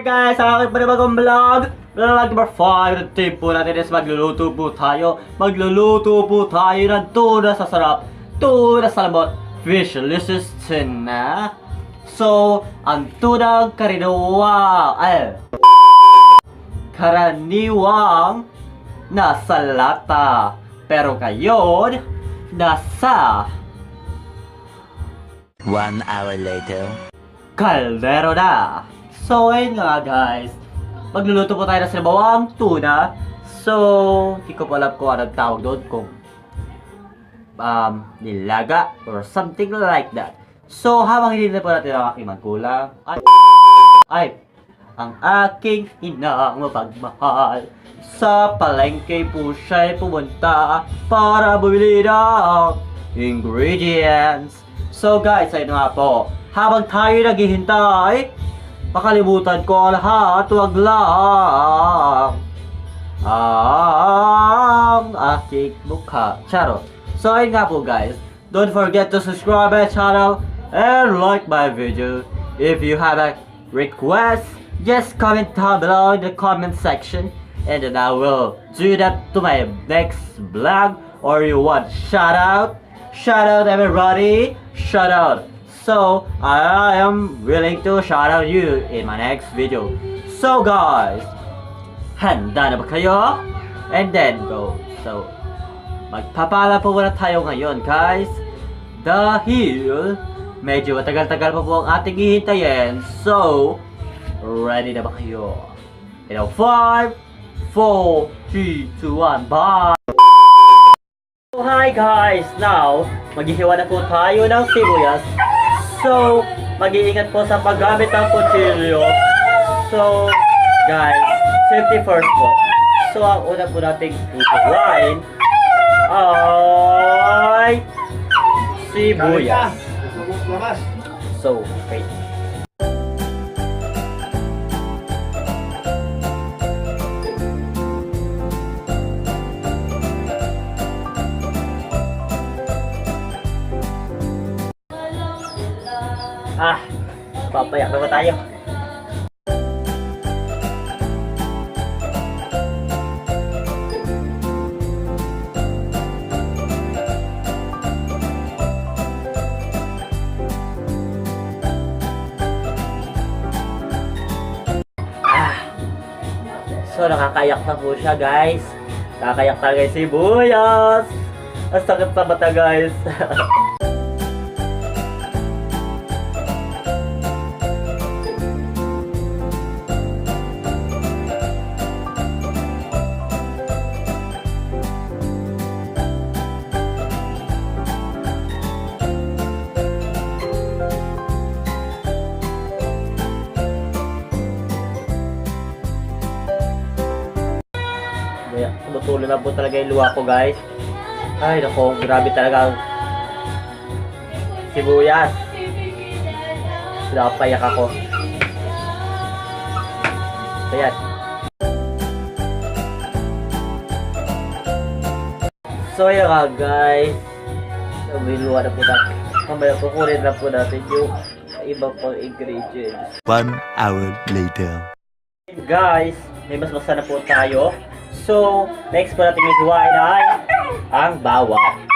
guys! Sa aking panibagong vlog! Vlog number 5. Today po natin is magluluto po tayo. Magluluto po tayo ng tuna sa sarap. Tuna sa lamot. Fishlicious tuna. So, ang tunang karaniwang nasa lata. Pero ngayon, nasa 1 hour later. kaladero na. So, ayun nga guys. Magluluto po tayo ng sinabawang tuna. So, hindi ko pa alam kung anong tawag doon. Kung nilaga or something like that. So, habang hinihintay po natin ang aking magkulang ay ang aking inang mapagmahal. Sa palengke po siya'y pumunta para bumili ng ingredients. So guys, ayun nga po. Habang tayo naghihintay, makalimutan ko lahat, wag lang ang aking mukha. Charot. So ayun nga po guys. Don't forget to subscribe my channel and like my video. If you have a request, just comment down below in the comment section. And then I will do that to my next vlog. Or you want shout out? Shout out everybody! Shout out! So, I am willing to shout out you in my next video. So guys, handa na ba kayo? And then go. So, magpapala po muna tayo ngayon guys. Dahil medyo matagal-tagal pa po ang ating hihintayin. So, ready na ba kayo? 5, 4, 3, 2, 1, bye! So, hi guys! Now, maghihiwa na po tayo ng sibuyas. So, mag-iingat po sa paggamit ng kutsilyo. So, guys, safety first po. So, ang una po nating hihiwain ay sibuyas. So, wait. Papayak na ba tayo? So nakakayak na po siya guys. Nakakayak talaga yung sibuyas. Ang sakit sa mata guys. Tumutulo na po talaga yung luha ko guys. Ay nako, grabe talaga ang sibuyas. Napayak ako. Ayan. So yun nga guys. May luha na po natin. Mamaya kukunin na po natin yung ibang pang ingredients. 1 hour later. Guys, may mas na po tayo. So, next po natin hiwain ay ang bawang.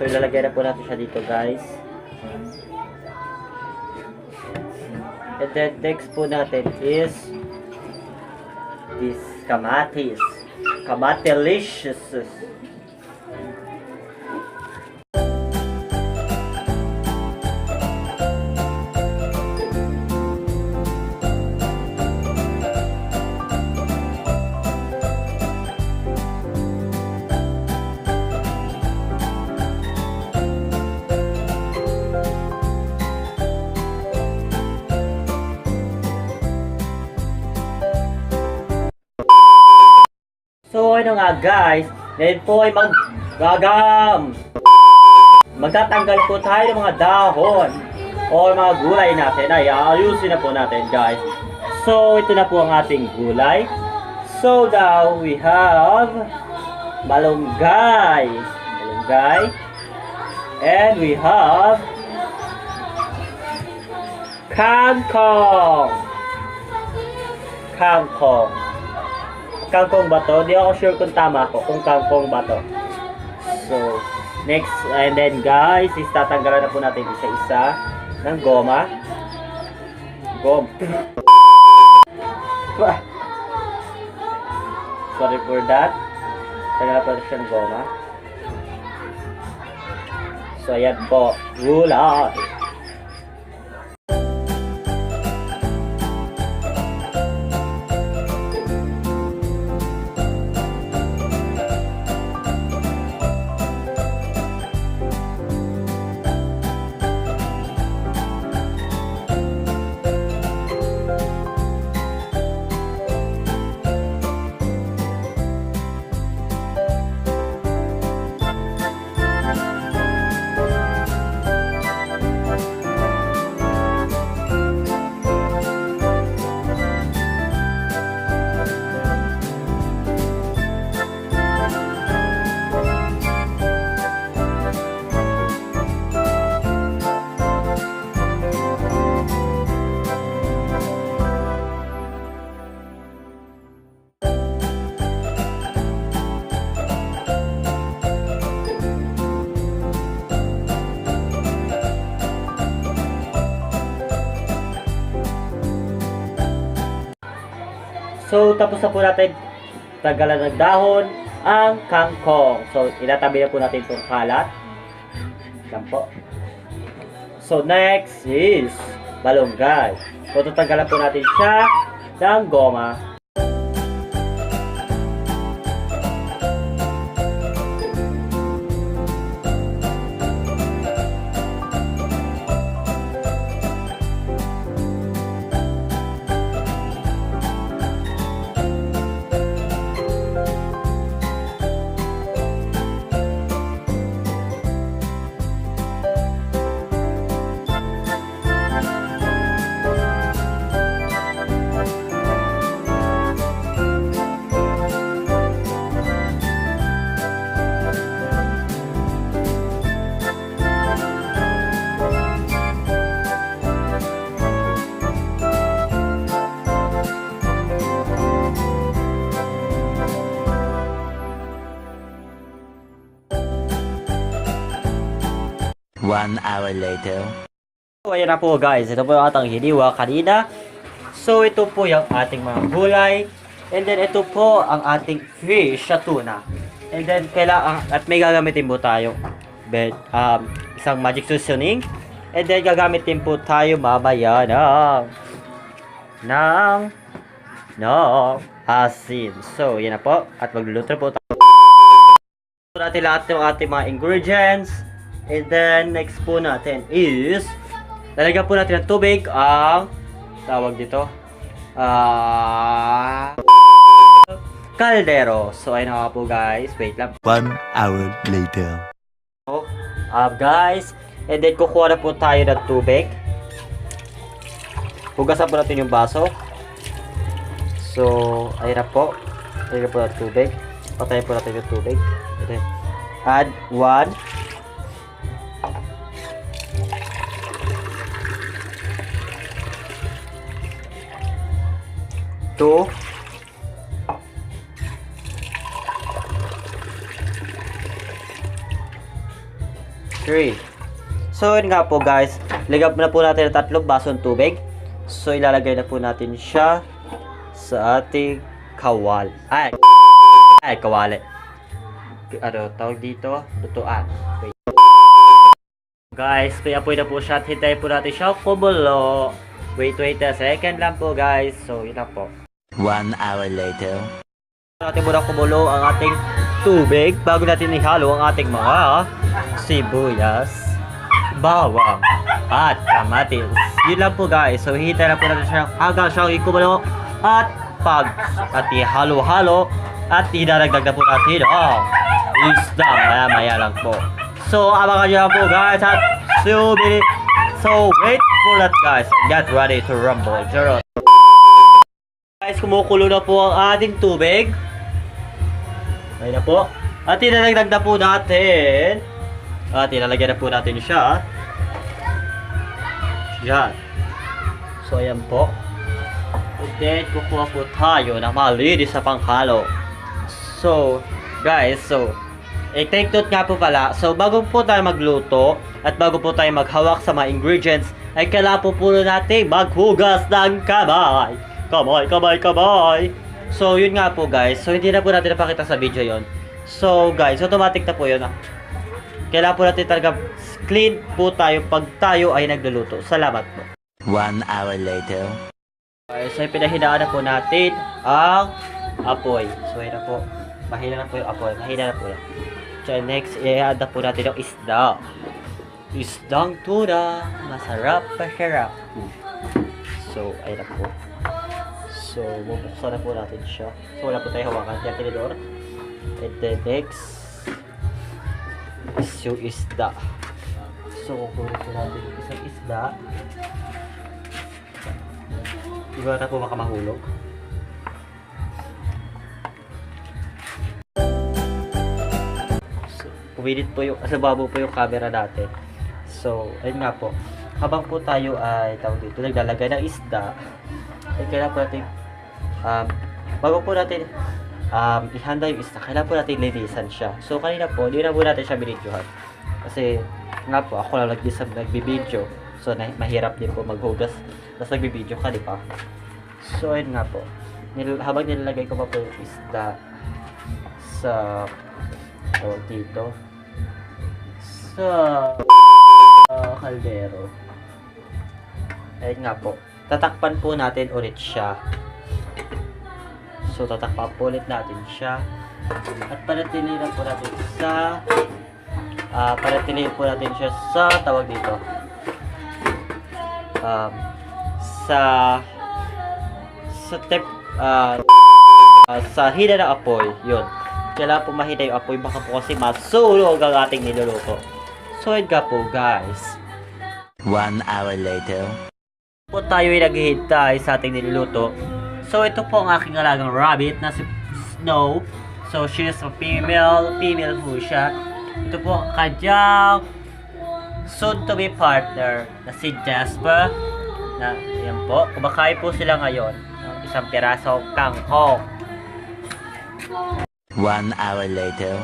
So, ilalagay na po natin siya dito guys. And then next po natin is this kamatis. Kamatelicious. So ano nga guys, ngayon po ay magtatanggal po tayo ng mga dahon o mga gulay natin. Ay, ayusin na po natin guys. So ito na po ang ating gulay. So now we have malunggay. And we have kangkong. Kangkong ba to? Di ako sure kung tama ako, kung kangkong ba to. So, next, and then guys, tatanggalan na po natin isa-isa ng goma. Sorry for that. Tanggalan po siya ng goma. So, ayan po. Gulay. So, tapos na po natin tanggalan ng dahon ang kangkong. So, ilatabi na po natin itong kalat. Yan po. So, next is malunggay. So, tatanggalan po natin siya ng goma. One hour later. So, ayan na po guys. Ito po yung atang hiniwa kanina. So, ito po yung ating mga gulay. And then, ito po ang ating fish sa tuna. And then, at may gagamitin po tayo. Isang magic seasoning. And then, gagamitin po tayo mamaya ng asin. So, yan na po. At magluluto po tayo. So, natin lahat ng ating mga ingredients. And then, next po natin is lalagyan po natin ng tubig ang tawag dito kaladero. So, ayun na po guys. Wait lang. 1 hour later. Guys, and then kukuha na po tayo ng tubig. Hugasan po natin yung baso. So, ayun na po. Ayun na po ng tubig. Patayin po natin yung tubig. And then, add 1 2 3. So yun nga po guys, lagyan na po natin ng 3 basong tubig. So ilalagay na po natin siya sa ating kawali. Ano tawag dito? Lutuan. Wait. Guys, pay-apoy na po siya at hintayin po natin siya kumulo. Wait a second lang po guys. So yun na po. 1 hour later. Natin muna kumulo ang ating tubig bago natin ihalo ang ating mga sibuyas, bawang, at kamatis. Yun lang po guys. So hihintay na po natin siya hanggang siya kumulo at at ihalo-halo at idadagdag na po natin ang isda maya lang po. So abangan nyo lang po guys at so wait for that guys and get ready to rumble. Charot. Guys, kumukulo na po ang ating tubig. Ayun na po. At idadagdag na po natin. At ilalagyan na po natin siya. Yan. So ayan po. And then kukuha po tayo ng malinis sa panghalo. So guys, take note nga po pala. So bago po tayo magluto at bago po tayo maghawak sa mga ingredients, ay kailangan po natin maghugas ng kamay. Kamay. So yun nga po guys. So hindi na po natin napakita sa video yon. So guys, automatic na po yun. Kailangan po natin talaga clean po tayo pag tayo ay nagluluto. Salamat po. 1 hour later. Guys, so pinahinaan na po natin ang apoy. So yun na po. Mahina na po yung apoy. Mahina na po yan. So next, i-add na po natin yung isda. Isdang tuna. Masarap. So ayun na po. So bubuksan na po natin siya. So wala po tayo hawakan. Yan tinidor. And then next is yung isda. So kukunin po natin yung isang isda. Iba na po makamahulog. So pumilit po yung, sa babo po yung camera natin. So ayun nga po. Habang po tayo ay tawag dito, naglalagay ng isda, ay kailangan po natin bago po natin ihanda yung isda, kailangan po natin linisan siya. So kanina po, hindi na po natin siya binidyohan. Kasi nga po, ako lang nagbibidyo. So mahirap din po maghugas. Tapos nagbibidyo ka, di ba? So ayun nga po. Habang nilalagay ko pa po yung isda sa tawag dito sa kaldero. Ayun nga po. Tatakpan po natin ulit siya. So tatakpan po ulit natin siya. At panatilihin po natin sa tawag dito. Sa hina ng apoy, yun. Kailangan po mahina yung apoy, baka po kasi masunog ang ating niluluto. So yun nga po guys. 1 hour later. Po tayo ay naghihintay sa ating niluluto. So ito po ang aking alagang rabbit na si Snow. So she is a female po siya. Ito po ang kanyang soon to be partner na si Jasper. Na yan po, kumakain po sila ngayon ng isang pirasong kangkong. 1 hour later.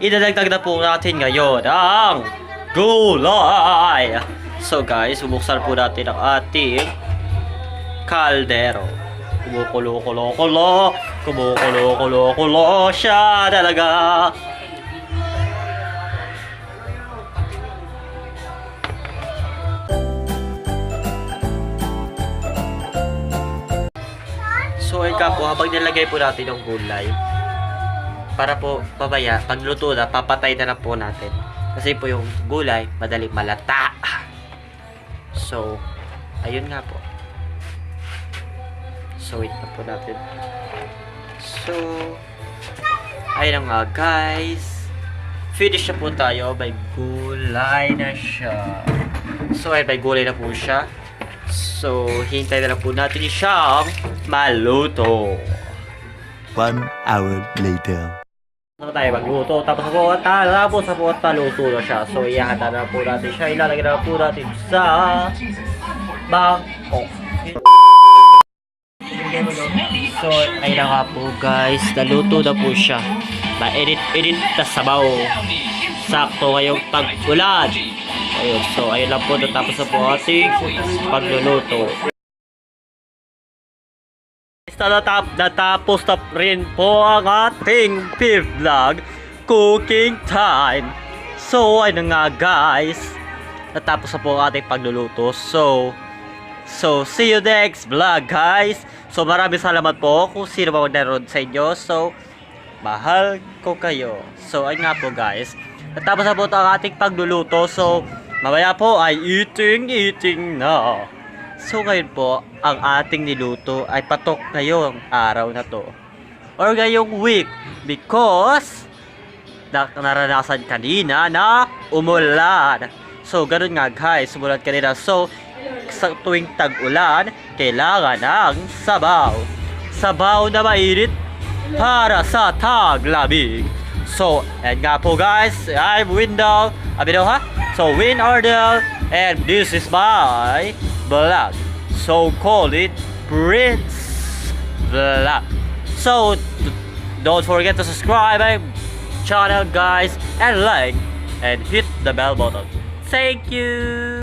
Idadagdag na po natin ngayon ang gulay. So guys, bubuksan po natin ang ating kaldero. Kumukulo siya talaga. So ayun po, habang nilagay po natin yung gulay, para po pabaya, pagluto na, papatay na lang po natin. Kasi po yung gulay, madaling malata. So, ayun nga po. So, wait na po natin. So, ayun nga guys. Finish na po tayo. May gulay na siya. So, ayun, may gulay na po siya. So, hintay na lang po natin siyang maluto. 1 hour later. Ano tayo magluto, tapos po taluto na siya. So ihanda na po natin siya, ilalagay na po natin sa bangkok. So ayun na nga po guys, naluto na po siya. Mainit-init na sabaw. Sakto ngayong tag-ulan. Ayun, so ayun lang po, natapos na po ating pagluluto. Natapos na rin po ang ating vlog, cooking time. So ayun nga guys, natapos na po ang ating pagluluto. So see you next vlog guys. So maraming salamat po kung sino ba magnaroon sa inyo. So mahal ko kayo. So ayun nga po guys, natapos na po ang ating pagluluto. So mamaya po ay eating na. So ngayon po, ang ating niluto ay patok ngayong araw na to. Or ngayong week. Because naranasan kanina na umulan. So ganun nga guys, umulan kanina. So sa tuwing tag-ulan, kailangan ng sabaw. Sabaw na mainit para sa taglamig. So, and nga po guys, I'm Window. Ha? So, Win Ordel. And this is my vlog. So, call it Prince Vlog. So, don't forget to subscribe my channel guys. And like. And hit the bell button. Thank you.